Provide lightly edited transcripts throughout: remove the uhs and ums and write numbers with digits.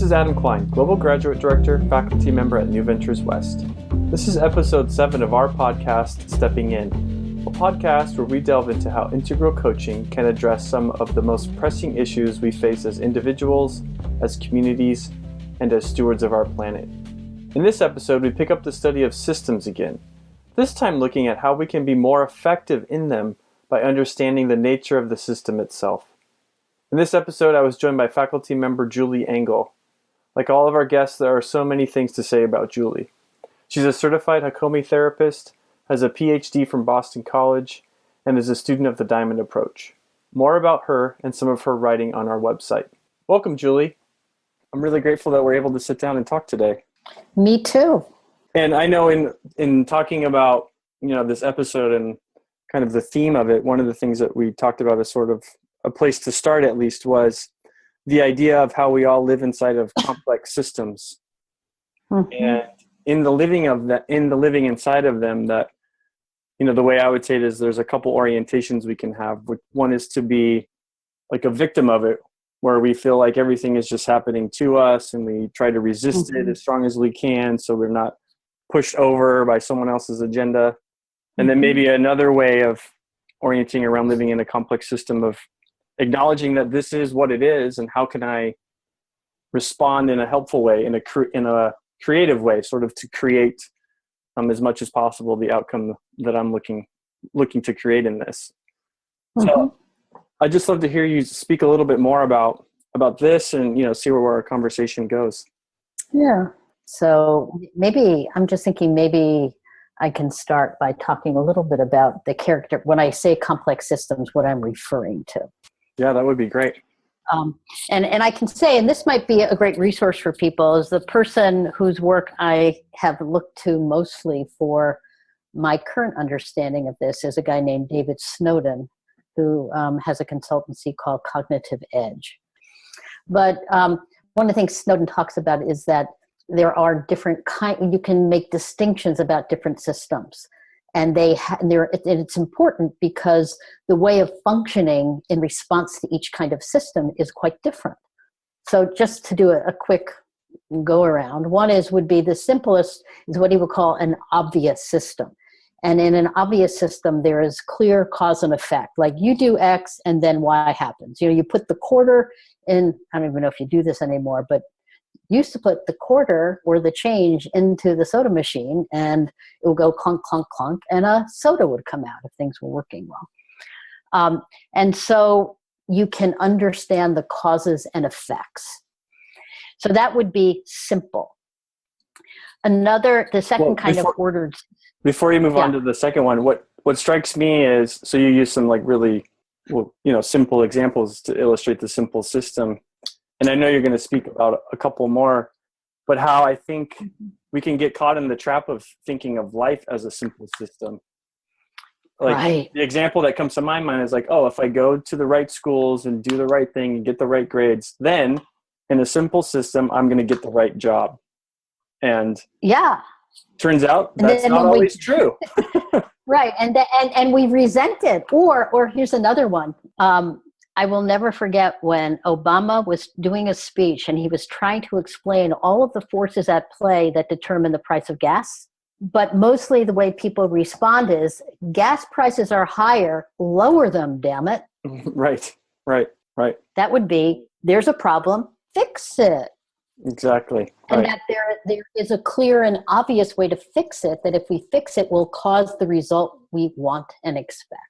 is Adam Klein, Global Graduate Director, Faculty Member at New Ventures West. This is episode 7 of our podcast, Stepping In, a podcast where we delve into how integral coaching can address some of the most pressing issues we face as individuals, as communities, and as stewards of our planet. In this episode, we pick up the study of systems again, this time looking at how we can be more effective in them by understanding the nature of the system itself. In this episode, I was joined by faculty member Julie Engel. Like all of our guests, there are so many things to say about Julie. She's a certified Hakomi therapist, has a PhD from Boston College, and is a student of the Diamond Approach. More about her and some of her writing on our website. Welcome, Julie. I'm really grateful that we're able to sit down and talk today. Me too. And I know in talking about, this episode and kind of the theme of it, one of the things that we talked about as sort of a place to start at least was the idea of how we all live inside of complex systems. Mm-hmm. And in the living inside of them, that, the way I would say it is there's a couple orientations we can have. One is to be like a victim of it, where we feel like everything is just happening to us and we try to resist it as strong as we can so we're not pushed over by someone else's agenda. And then maybe another way of orienting around living in a complex system of acknowledging that this is what it is and how can I respond in a helpful way, in a creative way, sort of to create as much as possible the outcome that I'm looking to create in this. Mm-hmm. So I'd just love to hear you speak a little bit more about this and, see where our conversation goes. Yeah. So maybe I can start by talking a little bit about the character. When I say complex systems, what I'm referring to. Yeah, that would be great. And I can say, and this might be a great resource for people, is the person whose work I have looked to mostly for my current understanding of this is a guy named David Snowden, who has a consultancy called Cognitive Edge. But one of the things Snowden talks about is that there are different you can make distinctions about different systems. And it's important because the way of functioning in response to each kind of system is quite different. So just to do a quick go around, one would be the simplest is what he would call an obvious system. And in an obvious system, there is clear cause and effect. Like you do X and then Y happens. You put the quarter in, I don't even know if you do this anymore, but used to put the quarter or the change into the soda machine and it would go clunk, clunk, clunk, and a soda would come out if things were working well. And so you can understand the causes and effects. So that would be simple. The second kind of ordered. Before you move on to the second one, what strikes me is, so you use some like really, simple examples to illustrate the simple system. And I know you're going to speak about a couple more, but how I think we can get caught in the trap of thinking of life as a simple system. Like The example that comes to my mind is like, if I go to the right schools and do the right thing and get the right grades, then in a simple system, I'm going to get the right job. And turns out that's not always true. Right. And we resent it. Or here's another one. I will never forget when Obama was doing a speech and he was trying to explain all of the forces at play that determine the price of gas. But mostly the way people respond is gas prices are higher, lower them, damn it. Right. That would be, there's a problem, fix it. Exactly. And that there is a clear and obvious way to fix it, that if we fix it will cause the result we want and expect.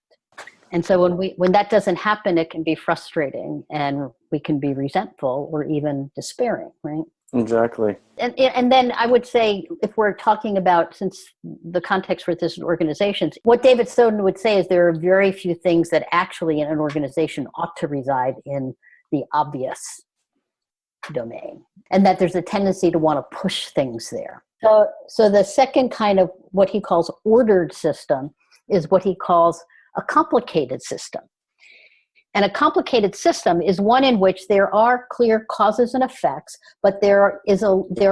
And so when that doesn't happen, it can be frustrating and we can be resentful or even despairing, right? Exactly. And then I would say, if we're talking about, since the context for this is organizations, what David Snowden would say is there are very few things that actually in an organization ought to reside in the obvious domain, and that there's a tendency to want to push things there. So the second kind of what he calls ordered system is what he calls a complicated system. And a complicated system is one in which there are clear causes and effects, but there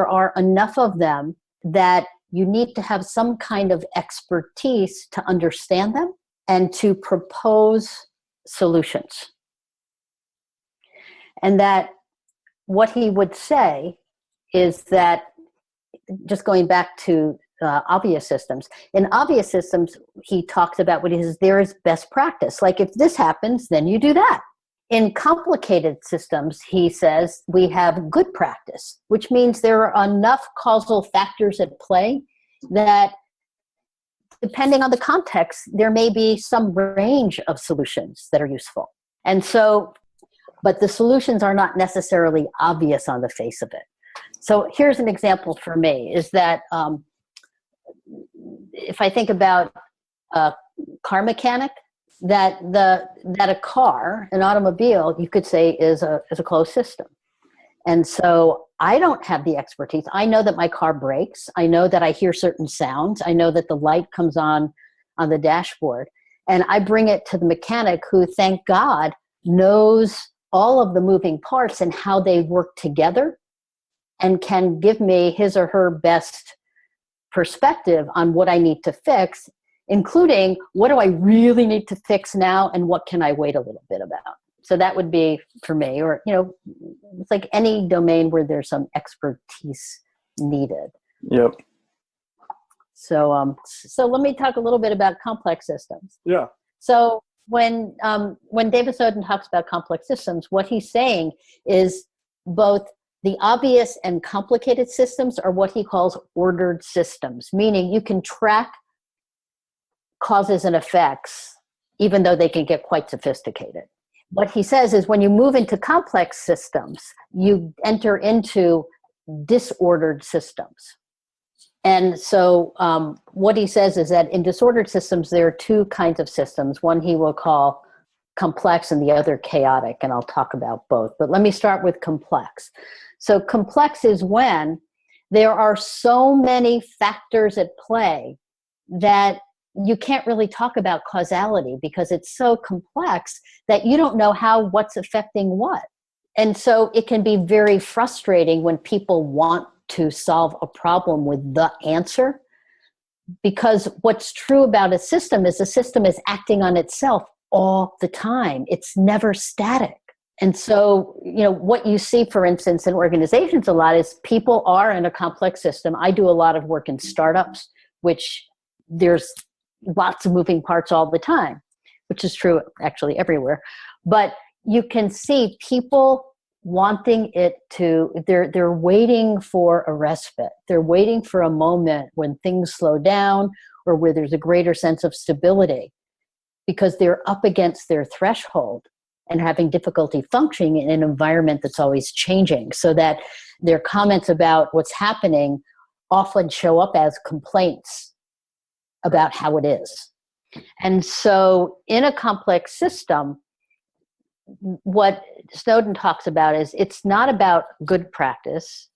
are enough of them that you need to have some kind of expertise to understand them and to propose solutions. And that what he would say is that, just going back to obvious systems, in obvious systems, he talks about what he says, there is best practice. Like if this happens, then you do that. In complicated systems, he says, we have good practice, which means there are enough causal factors at play that depending on the context, there may be some range of solutions that are useful. And so, but the solutions are not necessarily obvious on the face of it. So here's an example for me, is that if I think about a car mechanic, that a car, an automobile, you could say is a closed system. And so I don't have the expertise. I know that my car brakes. I know that I hear certain sounds. I know that the light comes on the dashboard. And I bring it to the mechanic who, thank God, knows all of the moving parts and how they work together and can give me his or her best perspective on what I need to fix, including what do I really need to fix now and what can I wait a little bit about. So that would be for me, or, it's like any domain where there's some expertise needed. Yep. So let me talk a little bit about complex systems. Yeah. So when David Snowden talks about complex systems, what he's saying is both the obvious and complicated systems are what he calls ordered systems, meaning you can track causes and effects, even though they can get quite sophisticated. What he says is when you move into complex systems, you enter into disordered systems. And so what he says is that in disordered systems, there are two kinds of systems. One he will call complex and the other chaotic, and I'll talk about both. But let me start with complex. So complex is when there are so many factors at play that you can't really talk about causality because it's so complex that you don't know what's affecting what. And so it can be very frustrating when people want to solve a problem with the answer, because what's true about a system is the system is acting on itself all the time. It's never static. And so, what you see, for instance, in organizations a lot is people are in a complex system. I do a lot of work in startups, which there's lots of moving parts all the time, which is true actually everywhere. But you can see people wanting it to, they're waiting for a respite. They're waiting for a moment when things slow down or where there's a greater sense of stability, because they're up against their threshold and having difficulty functioning in an environment that's always changing, so that their comments about what's happening often show up as complaints about how it is. And so in a complex system, what Snowden talks about is it's not about good practice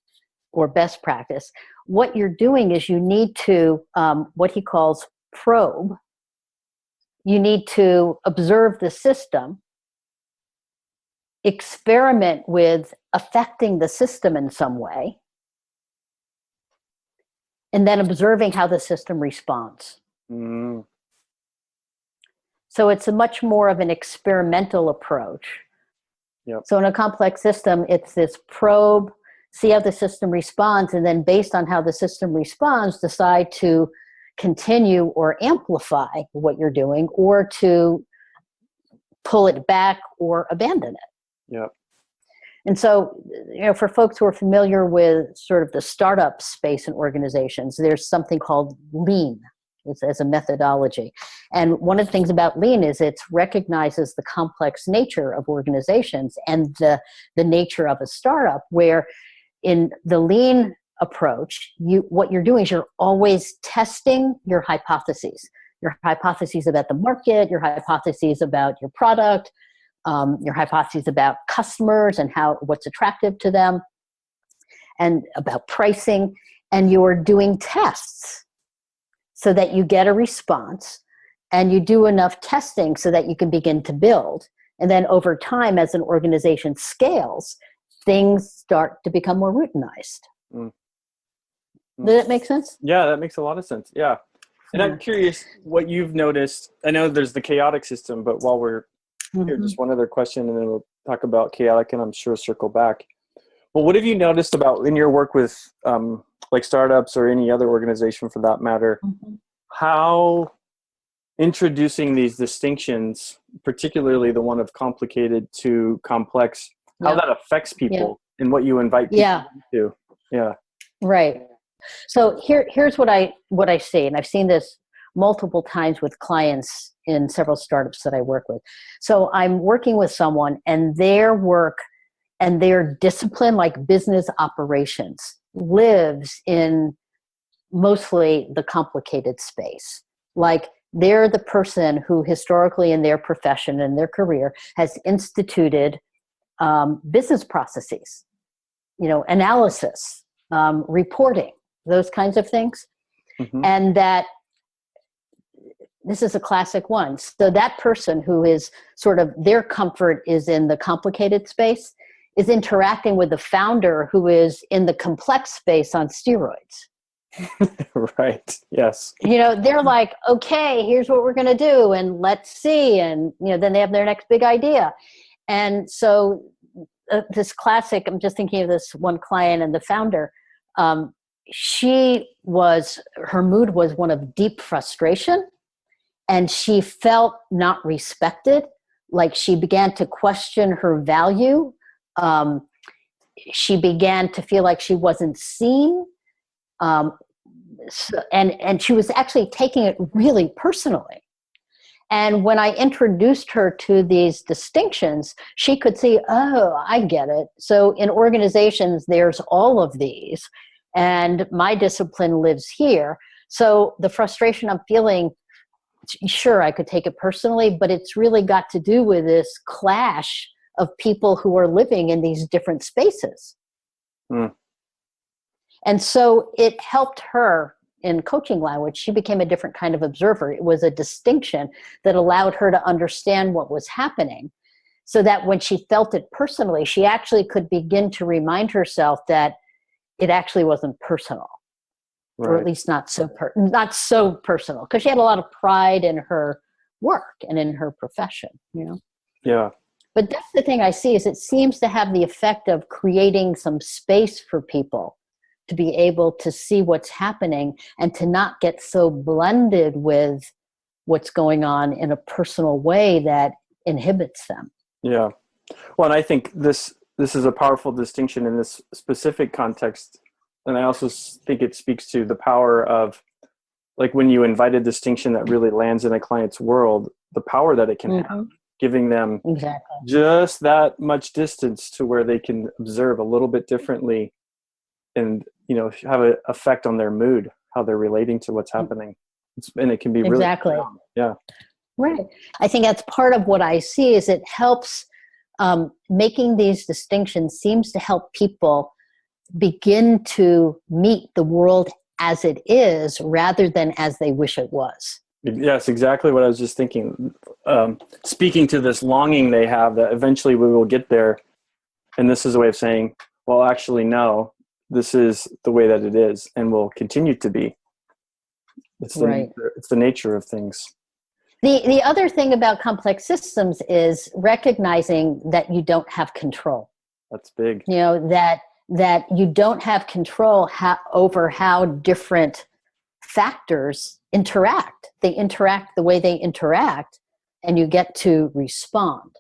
or best practice. What you're doing is you need to, what he calls probe. You need to observe the system, experiment with affecting the system in some way, and then observing how the system responds. Mm. So it's a much more of an experimental approach. Yep. So in a complex system, it's this probe, see how the system responds, and then based on how the system responds, decide to continue or amplify what you're doing, or to pull it back or abandon it. Yep. And so, for folks who are familiar with sort of the startup space in organizations, there's something called lean as a methodology. And one of the things about lean is it recognizes the complex nature of organizations and the nature of a startup, where in the lean approach, what you're doing is you're always testing your hypotheses about the market, your hypotheses about your product, your hypotheses about customers and what's attractive to them, and about pricing, and you're doing tests so that you get a response, and you do enough testing so that you can begin to build. And then over time, as an organization scales, things start to become more routinized. Mm. Does that make sense? Yeah, that makes a lot of sense. Yeah. And I'm curious what you've noticed. I know there's the chaotic system, but while we're here, just one other question, and then we'll talk about chaotic, and I'm sure circle back. Well, what have you noticed about in your work with like startups or any other organization for that matter, how introducing these distinctions, particularly the one of complicated to complex, how that affects people and what you invite people to? Yeah. Right. So here's what I see, and I've seen this multiple times with clients in several startups that I work with. So I'm working with someone, and their work and their discipline, like business operations, lives in mostly the complicated space. Like they're the person who historically in their profession and their career has instituted business processes, analysis, reporting, those kinds of things. And that this is a classic one. So that person who is sort of their comfort is in the complicated space is interacting with the founder who is in the complex space on steroids. Right. Yes. They're like, okay, here's what we're going to do. And let's see. And, then they have their next big idea. And so this classic, I'm just thinking of this one client and the founder, her mood was one of deep frustration, and she felt not respected. Like she began to question her value. She began to feel like she wasn't seen. And she was actually taking it really personally. And when I introduced her to these distinctions, she could see, oh, I get it. So in organizations, there's all of these, and my discipline lives here. So the frustration I'm feeling, sure, I could take it personally, but it's really got to do with this clash of people who are living in these different spaces. And so it helped her in coaching language. She became a different kind of observer. It was a distinction that allowed her to understand what was happening, so that when she felt it personally, she actually could begin to remind herself that it actually wasn't personal, or at least not so personal, because she had a lot of pride in her work and in her profession, Yeah. But that's the thing I see, is it seems to have the effect of creating some space for people to be able to see what's happening and to not get so blended with what's going on in a personal way that inhibits them. Yeah. Well, and I think this is a powerful distinction in this specific context. And I also think it speaks to the power of, like, when you invite a distinction that really lands in a client's world, the power that it can have, giving them just that much distance to where they can observe a little bit differently and, have an effect on their mood, how they're relating to what's happening. And it can be really profound. Yeah. Right. I think that's part of what I see, is it helps, making these distinctions seems to help people begin to meet the world as it is rather than as they wish it was. Yes, exactly what I was just thinking. Speaking to this longing they have that eventually we will get there. And this is a way of saying, well, actually, no, this is the way that it is and will continue to be. It's the nature of things. The other thing about complex systems is recognizing that you don't have control. That's big. That you don't have control over how different factors interact. They interact the way they interact, and you get to respond.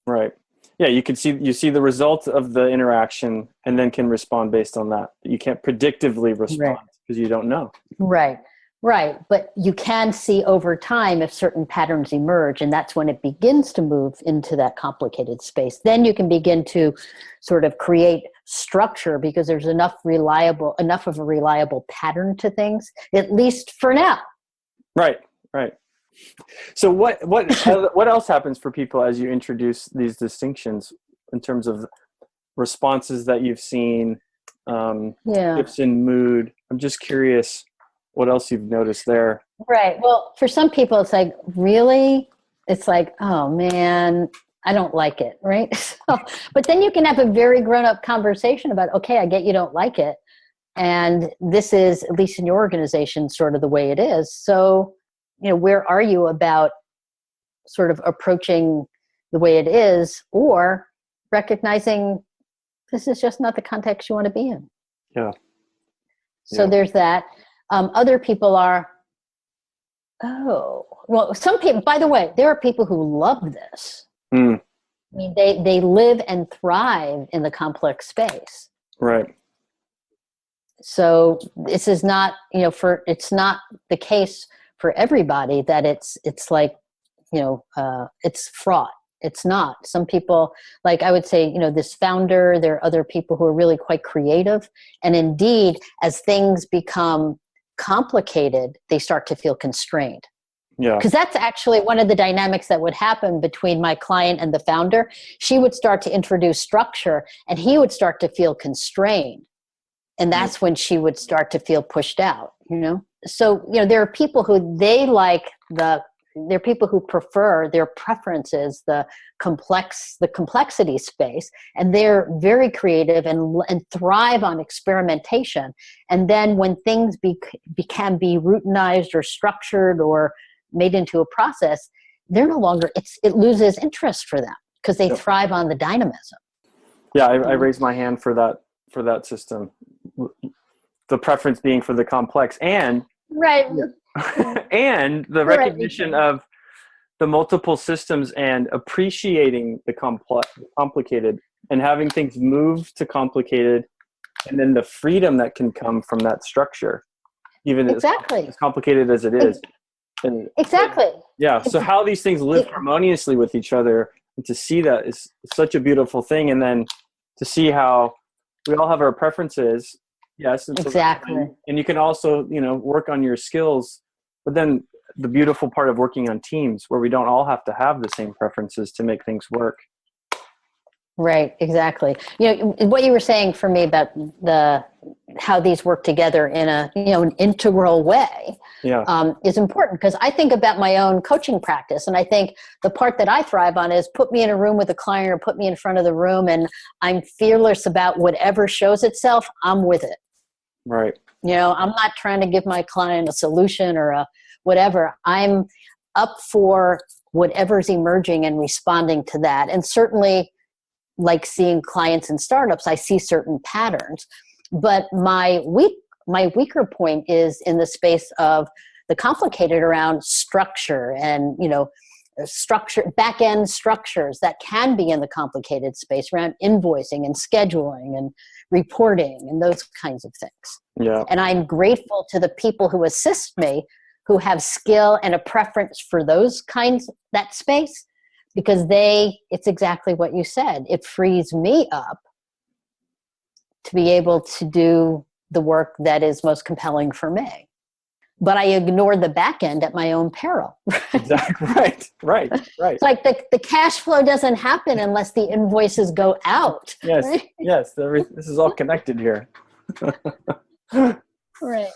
Right. Yeah, you see the result of the interaction and then can respond based on that. You can't predictively respond because you don't know. Right. But you can see over time if certain patterns emerge, and that's when it begins to move into that complicated space. Then you can begin to sort of create structure because there's enough of a reliable pattern to things, at least for now. Right. So what else happens for people as you introduce these distinctions in terms of responses that you've seen, shifts in mood? I'm just curious what else you've noticed there. Right. Well, for some people, it's like, really? It's like, oh man, I don't like it. Right. But then you can have a very grown-up conversation about, okay, I get you don't like it. And this is, at least in your organization, sort of the way it is. So, where are you about sort of approaching the way it is, or recognizing this is just not the context you want to be in. Yeah. So there's that. Other people are, some people, by the way, there are people who love this. I mean, they live and thrive in the complex space. Right. So this is not, it's not the case for everybody that it's like, it's fraught. It's not. Some people, like I would say, this founder, there are other people who are really quite creative. And indeed, as things become complicated, they start to feel constrained. Yeah. Because that's actually one of the dynamics that would happen between my client and the founder. She would start to introduce structure and he would start to feel constrained. And that's when she would start to feel pushed out, So, there are people who there are people who prefer, their preferences, the complexity space, and they're very creative and thrive on experimentation. And then when things can be routinized or structured or made into a process, they're no longer, it loses interest for them because they thrive on the dynamism. Yeah, I raised my hand for that system. The preference being for the complex and and the recognition of the multiple systems and appreciating the complicated and having things move to complicated, and then the freedom that can come from that structure, even as complicated as it is. And so how these things live harmoniously with each other, and to see that is such a beautiful thing. And then to see how we all have our preferences. Yes. And you can also, work on your skills, but then the beautiful part of working on teams where we don't all have to have the same preferences to make things work. Right. Exactly. What you were saying for me about how these work together in an integral way is important, because I think about my own coaching practice. And I think the part that I thrive on is put me in a room with a client or put me in front of the room and I'm fearless about whatever shows itself. I'm with it. Right. I'm not trying to give my client a solution or a whatever. I'm up for whatever's emerging and responding to that. And certainly, like seeing clients in startups, I see certain patterns. But my weaker point is in the space of the complicated around structure and, back end structures that can be in the complicated space around invoicing and scheduling and reporting and those kinds of things. Yeah. And I'm grateful to the people who assist me, who have skill and a preference for that space, because it's exactly what you said. It frees me up to be able to do the work that is most compelling for me. But I ignore the back end at my own peril. Exactly. Right. It's like the cash flow doesn't happen unless the invoices go out. Yes. Right? Yes. This is all connected here. Right.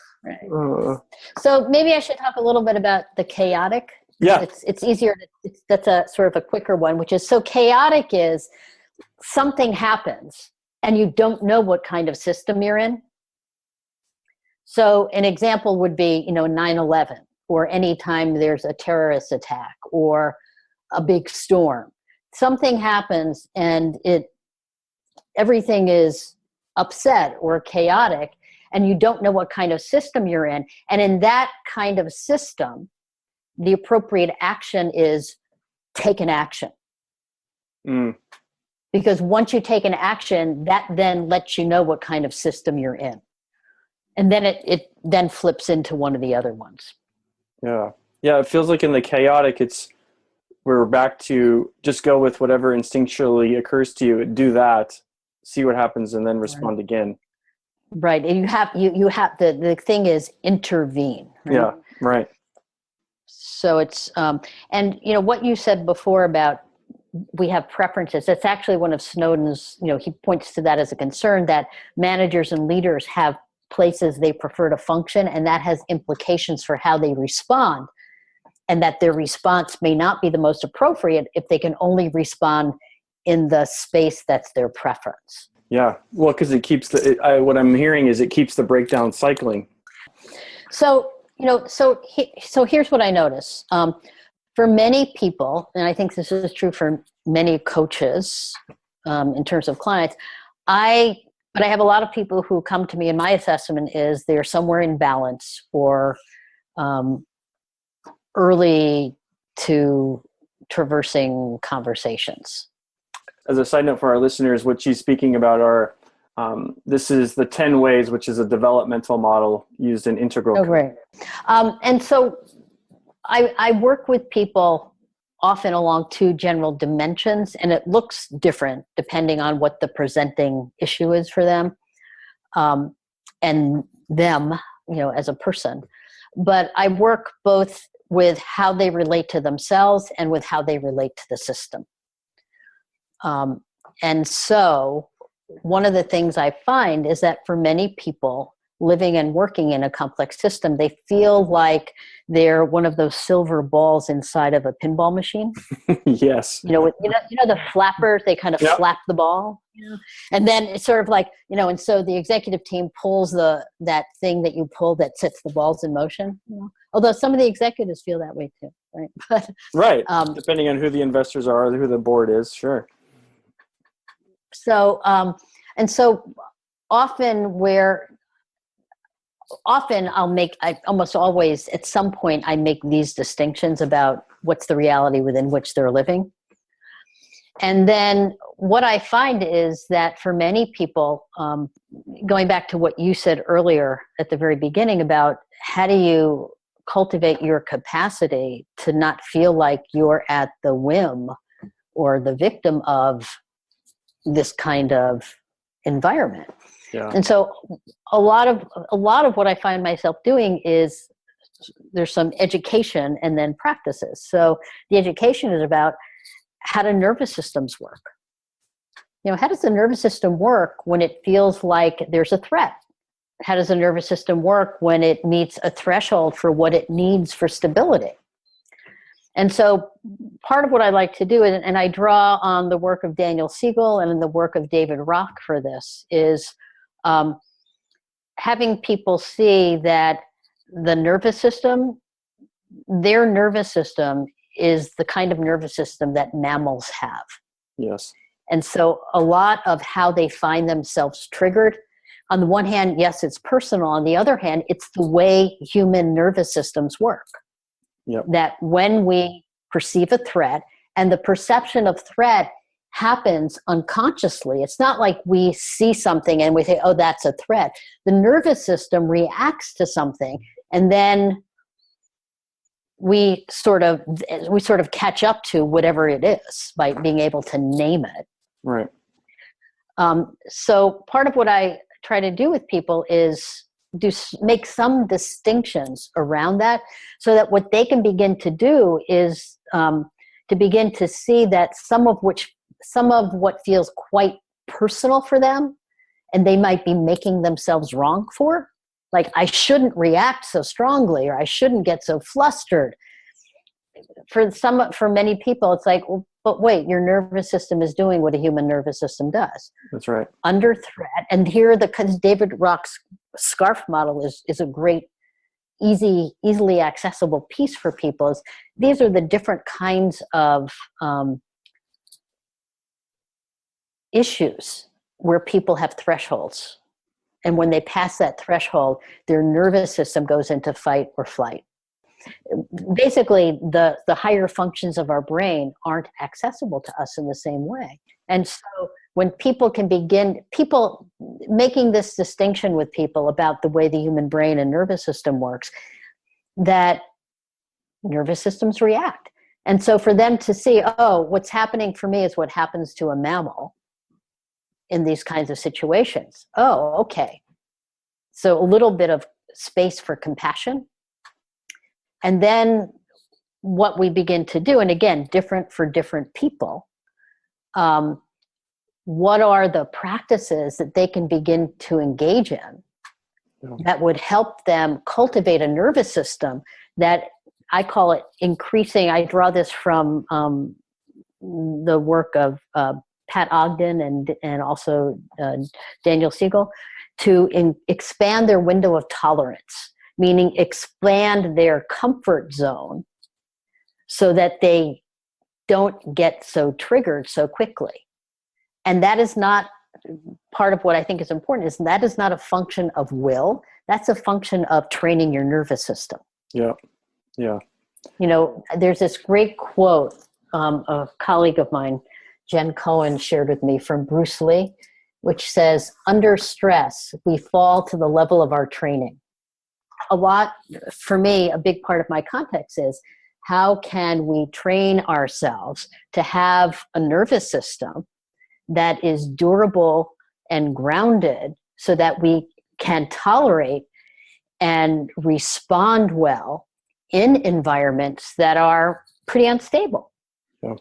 So maybe I should talk a little bit about the chaotic. Yeah. It's easier. That's a sort of a quicker one, which is, so chaotic is something happens and you don't know what kind of system you're in. So an example would be, 9/11, or anytime there's a terrorist attack or a big storm. Something happens and everything is upset or chaotic, and you don't know what kind of system you're in. And in that kind of system, the appropriate action is take an action. Because once you take an action, that then lets you know what kind of system you're in. And then it then flips into one of the other ones. Yeah. Yeah. It feels like in the chaotic, we're back to just go with whatever instinctually occurs to you, do that, see what happens, and then respond again. Right. And you have the thing is intervene. Right? Yeah. Right. So it's, and what you said before about we have preferences, that's actually one of Snowden's, he points to that as a concern, that managers and leaders have places they prefer to function, and that has implications for how they respond, and that their response may not be the most appropriate if they can only respond in the space that's their preference. Yeah. Well, because it keeps what I'm hearing is it keeps the breakdown cycling. So, so here's what I notice. For many people, and I think this is true for many coaches in terms of clients, But I have a lot of people who come to me, and my assessment is they're somewhere in balance or early to traversing conversations. As a side note for our listeners, what she's speaking about are this is the 10 ways, which is a developmental model used in integral. Oh, great. And so I work with people often along two general dimensions, and it looks different depending on what the presenting issue is for them, and them, as a person. But I work both with how they relate to themselves and with how they relate to the system. And so one of the things I find is that for many people living and working in a complex system, they feel like they're one of those silver balls inside of a pinball machine. Yes. The flappers, they kind of Yep. flap the ball, and then it's sort of like, and so the executive team pulls that thing that you pull that sets the balls in motion. Although some of the executives feel that way too, right? But, right. Depending on who the investors are, who the board is, sure. So, and so often I almost always at some point I make these distinctions about what's the reality within which they're living. And then what I find is that for many people, going back to what you said earlier at the very beginning about how do you cultivate your capacity to not feel like you're at the whim or the victim of this kind of environment. Yeah. And so a lot of what I find myself doing is there's some education and then practices. So the education is about how do nervous systems work? How does the nervous system work when it feels like there's a threat? How does the nervous system work when it meets a threshold for what it needs for stability? And so part of what I like to do, and I draw on the work of Daniel Siegel and the work of David Rock for this, is having people see that the nervous system, their nervous system is the kind of nervous system that mammals have. Yes. And so a lot of how they find themselves triggered, on the one hand, yes, it's personal. On the other hand, it's the way human nervous systems work. Yep. That when we perceive a threat, and the perception of threat happens unconsciously. It's not like we see something and we say, oh, that's a threat. The nervous system reacts to something, and then we sort of catch up to whatever it is by being able to name it. Right. So part of what I try to do with people is make some distinctions around that, so that what they can begin to do is to begin to see that some of what feels quite personal for them, and they might be making themselves wrong for, like I shouldn't react so strongly, or I shouldn't get so flustered. For many people, it's like, well, but wait, your nervous system is doing what a human nervous system does. That's right. Under threat. And here, David Rock's SCARF model is a great, easily accessible piece for people. These are the different kinds of issues where people have thresholds. And when they pass that threshold, their nervous system goes into fight or flight. Basically, the higher functions of our brain aren't accessible to us in the same way. And so when people making this distinction with people about the way the human brain and nervous system works, that nervous systems react. And so for them to see, oh, what's happening for me is what happens to a mammal in these kinds of situations. Oh, okay. So a little bit of space for compassion. And then what we begin to do, and again, different for different people, what are the practices that they can begin to engage in that would help them cultivate a nervous system that I call it increasing. I draw this from the work of Pat Ogden and also Daniel Siegel, to expand their window of tolerance, meaning expand their comfort zone so that they don't get so triggered so quickly. And that is not part of what I think is important is that is not a function of will. That's a function of training your nervous system. Yeah. Yeah. There's this great quote a colleague of mine, Jen Cohen, shared with me from Bruce Lee, which says, under stress, we fall to the level of our training. For me, a big part of my context is how can we train ourselves to have a nervous system that is durable and grounded so that we can tolerate and respond well in environments that are pretty unstable. Yeah.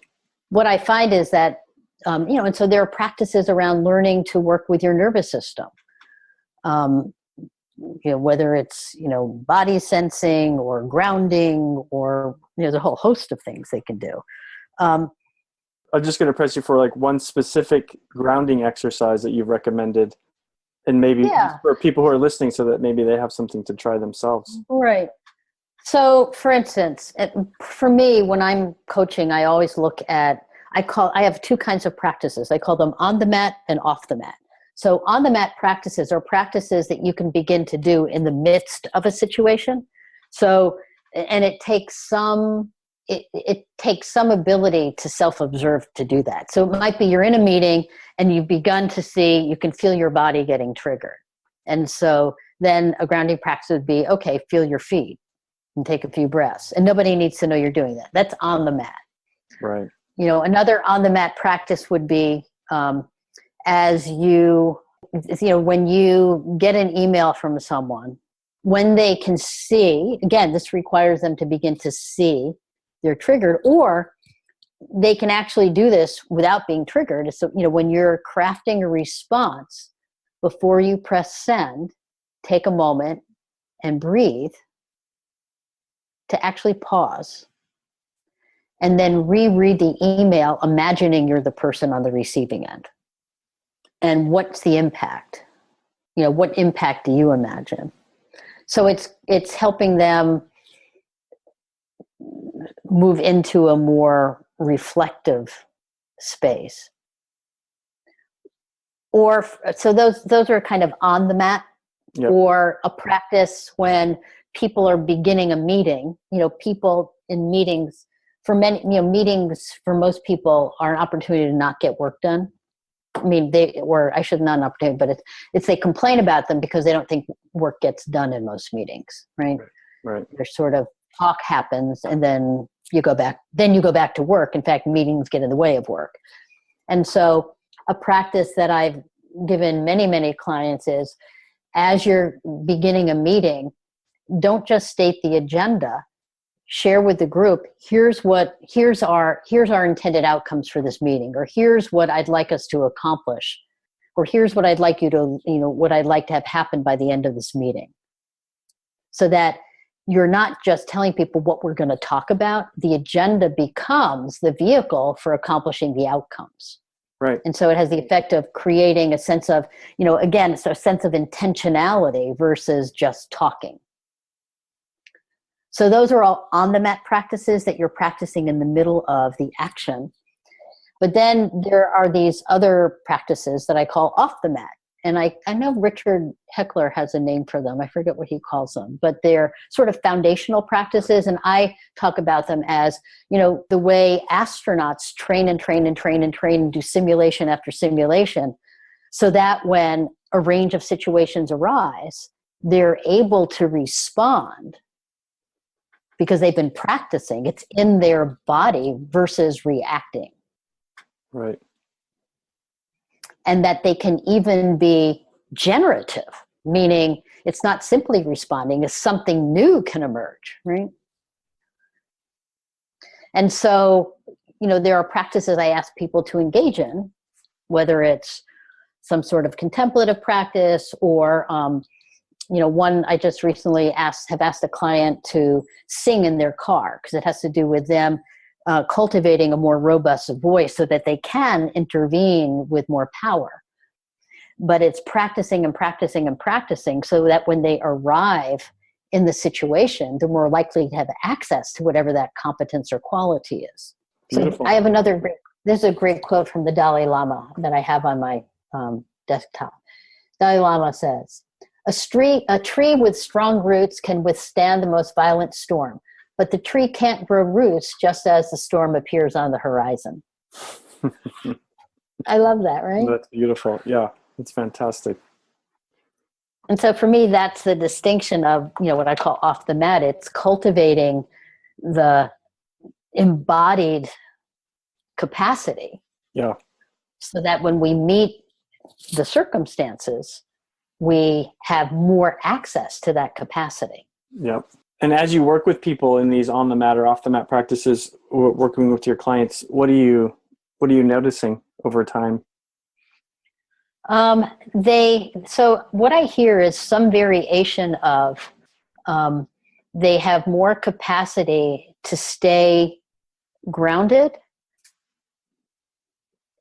What I find is that, and so there are practices around learning to work with your nervous system. Whether it's, body sensing or grounding or, there's a whole host of things they can do. I'm just going to press you for like one specific grounding exercise that you've recommended, and maybe for people who are listening so that maybe they have something to try themselves. Right. So for instance, for me, when I'm coaching, I always look at, I have two kinds of practices. I call them on the mat and off the mat. So on the mat practices are practices that you can begin to do in the midst of a situation. So, and it takes some ability to self-observe to do that. So it might be you're in a meeting and you've begun to see, you can feel your body getting triggered. And so then a grounding practice would be, okay, feel your feet and take a few breaths. And nobody needs to know you're doing that. That's on the mat. Right. Another on the mat practice would be as when you get an email from someone, when they can see, again, this requires them to begin to see they're triggered, or they can actually do this without being triggered. So, when you're crafting a response, before you press send, take a moment and breathe to actually pause and then reread the email, imagining you're the person on the receiving end. And what's the impact? What impact do you imagine? So it's helping them move into a more reflective space. Or so those are kind of on the mat. Yep. Or a practice when people are beginning a meeting. People in meetings, for many, meetings for most people are an opportunity to not get work done. I mean, not an opportunity, but it's they complain about them because they don't think work gets done in most meetings, right? Right. There's sort of talk happens and then you go back to work. In fact, meetings get in the way of work. And so a practice that I've given many, many clients is, as you're beginning a meeting, don't just state the agenda. Share with the group, here's our intended outcomes for this meeting, or here's what I'd like us to accomplish, or here's what I'd like what I'd like to have happen by the end of this meeting. So that you're not just telling people what we're going to talk about. The agenda becomes the vehicle for accomplishing the outcomes. Right. And so it has the effect of creating a sense of, again, it's a sense of intentionality versus just talking. So those are all on the mat practices that you're practicing in the middle of the action. But then there are these other practices that I call off the mat. And I know Richard Heckler has a name for them. I forget what he calls them, but they're sort of foundational practices. And I talk about them as, the way astronauts train and do simulation after simulation, so that when a range of situations arise, they're able to respond because they've been practicing. It's in their body versus reacting. Right. And that they can even be generative, meaning it's not simply responding, it's something new can emerge, right? And so, there are practices I ask people to engage in, whether it's some sort of contemplative practice or, one I just recently have asked a client to sing in their car, because it has to do with them cultivating a more robust voice so that they can intervene with more power. But it's practicing and practicing and practicing so that when they arrive in the situation, they're more likely to have access to whatever that competence or quality is. Beautiful. So I have there's a great quote from the Dalai Lama that I have on my desktop. Dalai Lama says, a tree with strong roots can withstand the most violent storm, but the tree can't grow roots just as the storm appears on the horizon. I love that, right? That's beautiful. Yeah, it's fantastic. And so for me, that's the distinction of, what I call off the mat. It's cultivating the embodied capacity. Yeah. So that when we meet the circumstances, we have more access to that capacity. Yep. And as you work with people in these on the mat or off the mat practices, working with your clients, what are you noticing over time? So what I hear is some variation of, they have more capacity to stay grounded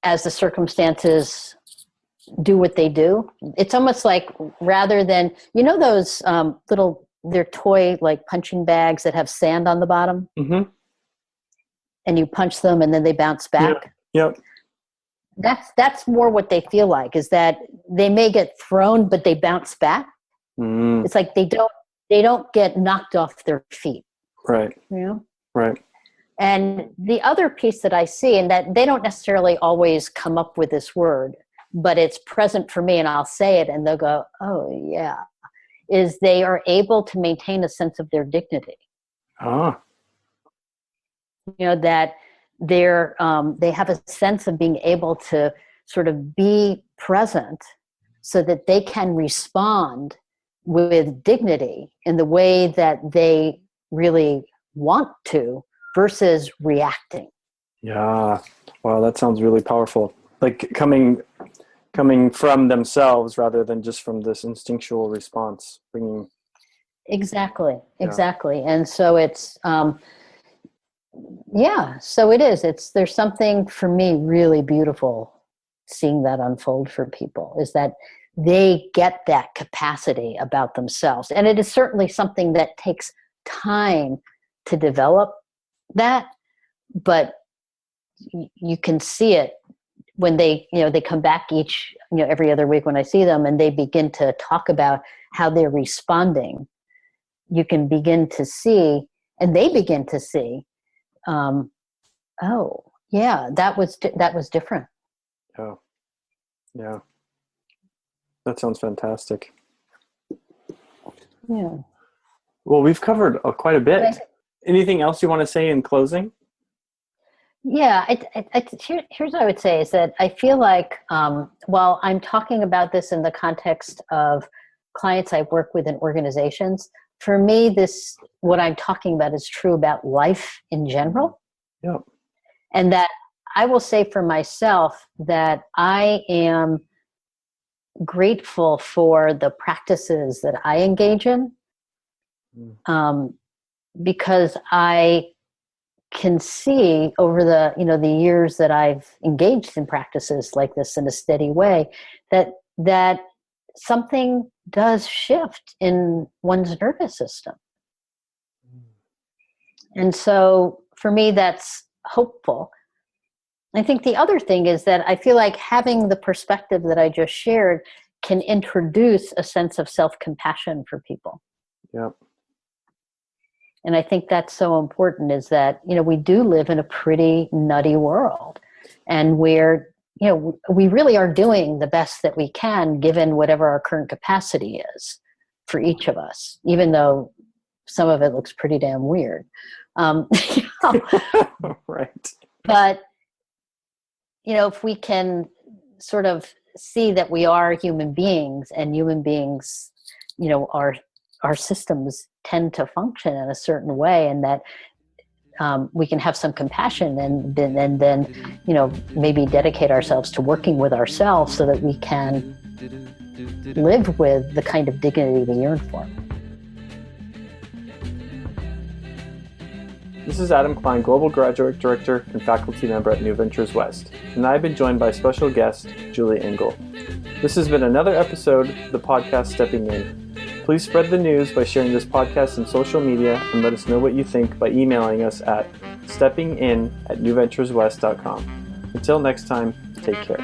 as the circumstances do what they do. It's almost like, rather than, those they're toy like punching bags that have sand on the bottom, mm-hmm. and you punch them and then they bounce back. Yep. That's more what they feel like, is that they may get thrown, but they bounce back. Mm. It's like they don't get knocked off their feet. Right. Right. And the other piece that I see, and that they don't necessarily always come up with this word, but it's present for me, and I'll say it and they'll go, oh yeah, is they are able to maintain a sense of their dignity. Ah. That they have a sense of being able to sort of be present so that they can respond with dignity in the way that they really want to, versus reacting. Yeah. Wow, that sounds really powerful. Like coming from themselves rather than just from this instinctual response. Exactly. And so it's, so it is. There's something for me really beautiful seeing that unfold for people, is that they get that capacity about themselves. And it is certainly something that takes time to develop that, but you can see it when they come back every other week when I see them, and they begin to talk about how they're responding. You can begin to see, and they begin to see, oh yeah, that was different. Yeah. That sounds fantastic. Yeah. Well, we've covered quite a bit. Anything else you want to say in closing? Yeah, here's what I would say is that I feel like, while I'm talking about this in the context of clients I work with in organizations, for me, what I'm talking about is true about life in general. Yeah. And that I will say for myself that I am grateful for the practices that I engage in, because I can see over the years that I've engaged in practices like this in a steady way, that something does shift in one's nervous system. And so for me, that's hopeful. I think the other thing is that I feel like having the perspective that I just shared can introduce a sense of self-compassion for people. Yeah. And I think that's so important, is that, we do live in a pretty nutty world, and where, we really are doing the best that we can given whatever our current capacity is for each of us, even though some of it looks pretty damn weird. Right. But, if we can sort of see that we are human beings, and human beings, our systems tend to function in a certain way, and that we can have some compassion, and then maybe dedicate ourselves to working with ourselves so that we can live with the kind of dignity we yearn for. This is Adam Klein, Global Graduate Director and Faculty Member at New Ventures West, and I've been joined by special guest, Julie Engel. This has been another episode of the podcast Stepping In. Please spread the news by sharing this podcast in social media, and let us know what you think by emailing us at steppingin@newventureswest.com. Until next time, take care.